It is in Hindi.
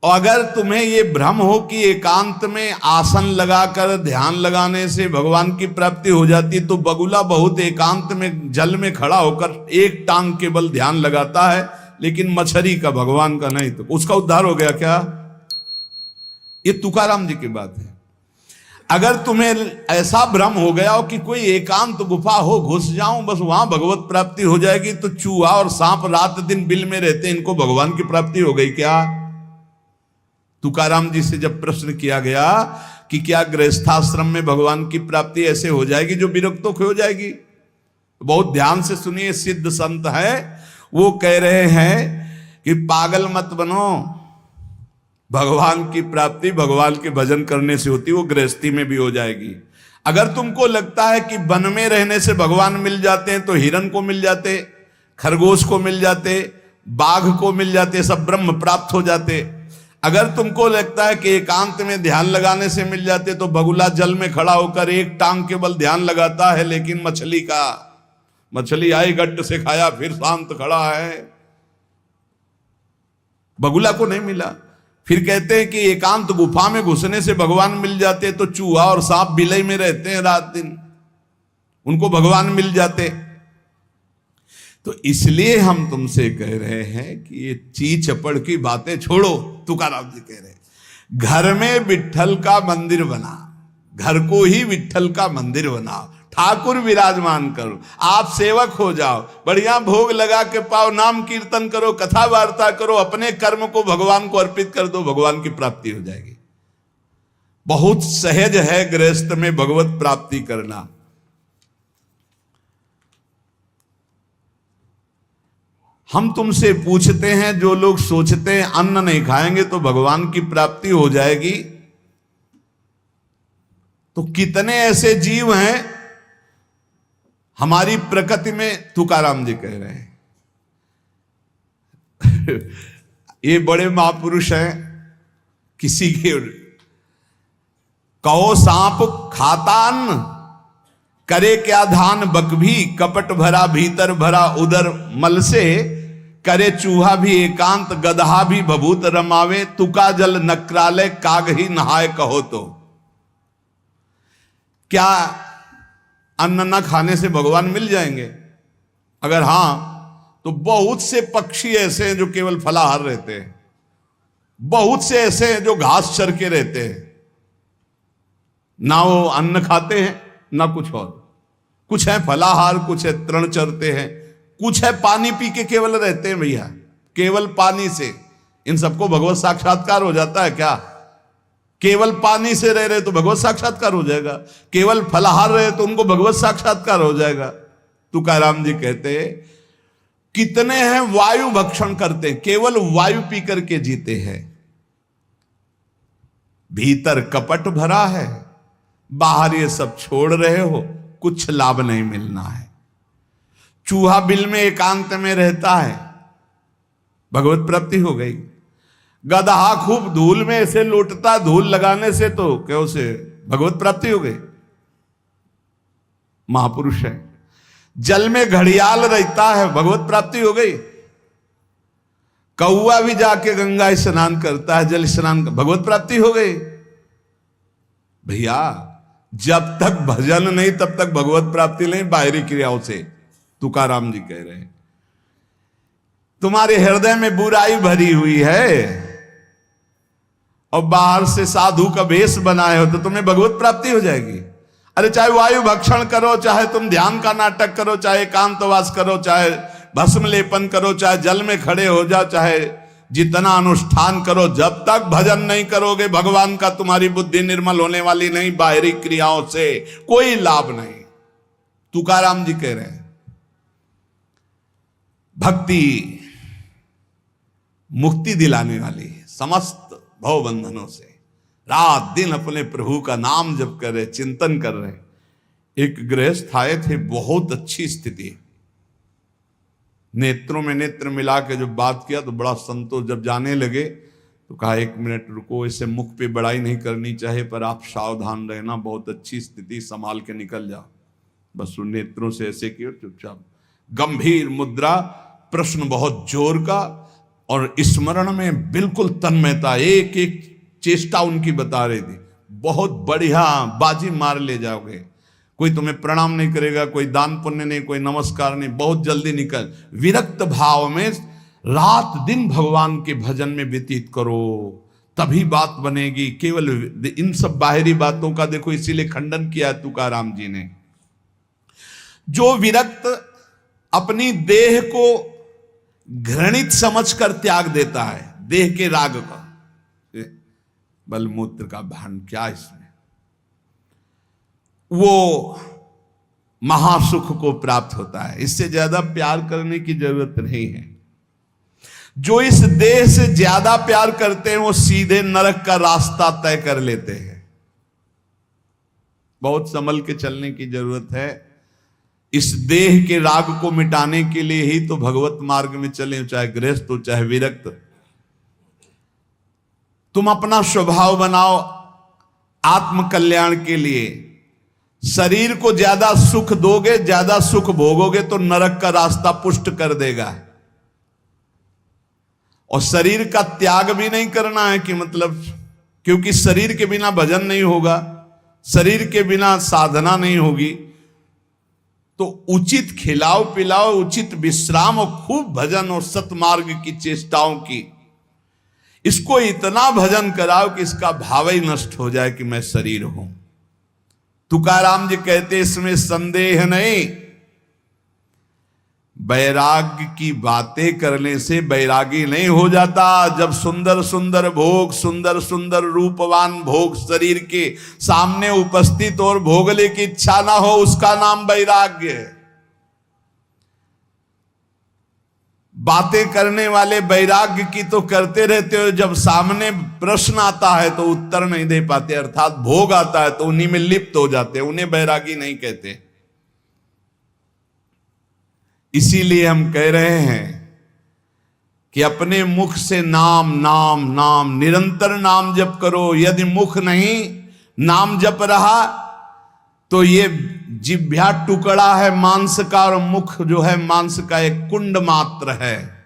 और अगर तुम्हें ये भ्रम हो कि एकांत में आसन लगाकर ध्यान लगाने से भगवान की प्राप्ति हो जाती, तो बगुला बहुत एकांत में जल में खड़ा होकर एक टांग केवल ध्यान लगाता है, लेकिन मछली का, भगवान का नहीं, तो उसका उद्धार हो गया क्या? ये तुकाराम जी की बात है। अगर तुम्हें ऐसा भ्रम हो गया हो कि कोई एकांत गुफा हो, घुस जाऊं बस वहां भगवत प्राप्ति हो जाएगी, तो चूहा और सांप रात दिन बिल में रहते हैं, इनको भगवान की प्राप्ति हो गई क्या? तुकाराम जी से जब प्रश्न किया गया कि क्या गृहस्थाश्रम में भगवान की प्राप्ति ऐसे हो जाएगी जो विरक्तों की हो जाएगी, बहुत ध्यान से सुनिए, सिद्ध संत है, वो कह रहे हैं कि पागल मत बनो, भगवान की प्राप्ति भगवान के भजन करने से होती, वो गृहस्थी में भी हो जाएगी। अगर तुमको लगता है कि वन में रहने से भगवान मिल जाते हैं, तो हिरण को मिल जाते, खरगोश को मिल जाते, बाघ को मिल जाते, सब ब्रह्म प्राप्त हो जाते। अगर तुमको लगता है कि एकांत में ध्यान लगाने से मिल जाते, तो बगुला जल में खड़ा होकर एक टांग केवल ध्यान लगाता है, लेकिन मछली आई गट्ट से खाया फिर शांत खड़ा है, बगुला को नहीं मिला। फिर कहते हैं कि एकांत गुफा में घुसने से भगवान मिल जाते, तो चूहा और सांप बिलई में रहते हैं रात दिन, उनको भगवान मिल जाते। तो इसलिए हम तुमसे कह रहे हैं कि ये ची चपड़ की बातें छोड़ो। तुकाराम जी कह रहे हैं घर में विट्ठल का मंदिर बना, घर को ही विट्ठल का मंदिर बनाओ, ठाकुर विराजमान करो, आप सेवक हो जाओ, बढ़िया भोग लगा के पाओ, नाम कीर्तन करो, कथा वार्ता करो, अपने कर्म को भगवान को अर्पित कर दो, भगवान की प्राप्ति हो जाएगी। बहुत सहज है गृहस्थ में भगवत प्राप्ति करना। हम तुमसे पूछते हैं, जो लोग सोचते हैं अन्न नहीं खाएंगे तो भगवान की प्राप्ति हो जाएगी, तो कितने ऐसे जीव हैं हमारी प्रकृति में? तुकाराम जी कह रहे हैं ये बड़े महापुरुष हैं, किसी के कहो सांप खाता अन्न, करे क्या धान बक भी, कपट भरा भीतर भरा उदर मल से, करे चूहा भी एकांत गदहा भी भभूत रमावे, तुका जल नक्रालय काग ही नहाय कहो। तो क्या अन्न न खाने से भगवान मिल जाएंगे? अगर हां, तो बहुत से पक्षी ऐसे हैं जो केवल फलाहार रहते हैं, बहुत से ऐसे हैं जो घास चर के रहते हैं, ना वो अन्न खाते हैं ना कुछ और, कुछ है फलाहार, कुछ है तृण चरते हैं, कुछ है पानी पी के केवल रहते हैं। भैया केवल पानी से इन सबको भगवत साक्षात्कार हो जाता है क्या? केवल पानी से रह रहे तो भगवत साक्षात्कार हो जाएगा, केवल फलाहार रहे तो उनको भगवत साक्षात्कार हो जाएगा। तुकाराम जी कहते हैं कितने हैं वायु भक्षण करते हैं, केवल वायु पी करके जीते हैं, भीतर कपट भरा है, बाहर ये सब छोड़ रहे हो, कुछ लाभ नहीं मिलना है। चूहा बिल में एकांत में रहता है, भगवत प्राप्ति हो गई। गदहा खूब धूल में ऐसे लौटता, धूल लगाने से तो क्या उसे भगवत प्राप्ति हो गई, महापुरुष है। जल में घड़ियाल रहता है, भगवत प्राप्ति हो गई। कौआ भी जाके गंगा स्नान करता है, जल स्नान, भगवत प्राप्ति हो गई। भैया जब तक भजन नहीं तब तक भगवत प्राप्ति नहीं, बाहरी क्रियाओं से। तुकाराम जी कह रहे हैं तुम्हारे हृदय में बुराई भरी हुई है और बाहर से साधु का भेष बनाए हो, तो तुम्हें भगवत प्राप्ति हो जाएगी। अरे चाहे वायु भक्षण करो, चाहे तुम ध्यान का नाटक करो, चाहे एकांतवास करो, चाहे भस्म लेपन करो, चाहे जल में खड़े हो जाओ, चाहे जितना अनुष्ठान करो, जब तक भजन नहीं करोगे भगवान का, तुम्हारी बुद्धि निर्मल होने वाली नहीं, बाहरी क्रियाओं से कोई लाभ नहीं। तुकाराम जी कह रहे हैं भक्ति मुक्ति दिलाने वाली है समस्त भव बंधनों से। रात दिन अपने प्रभु का नाम जप कर रहे, चिंतन कर रहे। एक गृहस्थ आए थे, बहुत अच्छी स्थिति, नेत्रों में नेत्र मिला के जब बात किया तो बड़ा संतोष। जब जाने लगे तो कहा 1 मिनट रुको, इसे मुख पे बड़ाई नहीं करनी चाहिए, पर आप सावधान रहना, बहुत अच्छी स्थिति, संभाल के निकल जाओ। बस उन नेत्रों से ऐसे किया, चुपचाप गंभीर मुद्रा, प्रश्न बहुत जोर का, और स्मरण में बिल्कुल तन्मयता, एक एक चेष्टा उनकी बता रही थी। बहुत बढ़िया बाजी मार ले जाओगे, कोई तुम्हें प्रणाम नहीं करेगा, कोई दान पुण्य नहीं, कोई नमस्कार नहीं, बहुत जल्दी निकल। विरक्त भाव में रात दिन भगवान के भजन में व्यतीत करो, तभी बात बनेगी। केवल इन सब बाहरी बातों का देखो, इसीलिए खंडन किया तुकाराम जी ने। जो विरक्त अपनी देह को घृणित समझकर त्याग देता है, देह के राग का, बलमूत्र का भान क्या इसमें, वो महासुख को प्राप्त होता है। इससे ज्यादा प्यार करने की जरूरत नहीं है। जो इस देह से ज्यादा प्यार करते हैं वो सीधे नरक का रास्ता तय कर लेते हैं। बहुत संभल के चलने की जरूरत है। इस देह के राग को मिटाने के लिए ही तो भगवत मार्ग में चले, चाहे गृहस्थ हो चाहे विरक्त। तुम अपना स्वभाव बनाओ आत्म कल्याण के लिए। शरीर को ज्यादा सुख दोगे, ज्यादा सुख भोगोगे तो नरक का रास्ता पुष्ट कर देगा। और शरीर का त्याग भी नहीं करना है कि मतलब, क्योंकि शरीर के बिना भजन नहीं होगा, शरीर के बिना साधना नहीं होगी। तो उचित खिलाओ पिलाओ, उचित विश्राम और खूब भजन और सतमार्ग की चेष्टाओं की। इसको इतना भजन कराओ कि इसका भाव ही नष्ट हो जाए कि मैं शरीर हूं। तुकाराम जी कहते इसमें संदेह नहीं। वैराग्य की बातें करने से वैरागी नहीं हो जाता। जब सुंदर सुंदर भोग, सुंदर सुंदर रूपवान भोग शरीर के सामने उपस्थित और भोगने की इच्छा ना हो, उसका नाम वैराग्य है। बातें करने वाले वैराग्य की तो करते रहते हो, जब सामने प्रश्न आता है तो उत्तर नहीं दे पाते, अर्थात भोग आता है तो उन्हीं में लिप्त हो जाते, उन्हें वैरागी नहीं कहते। इसीलिए हम कह रहे हैं कि अपने मुख से नाम नाम नाम, निरंतर नाम जप करो। यदि मुख नहीं नाम जप रहा तो ये जिह्वा टुकड़ा है मांस का, और मुख जो है मांस का एक कुंड मात्र है।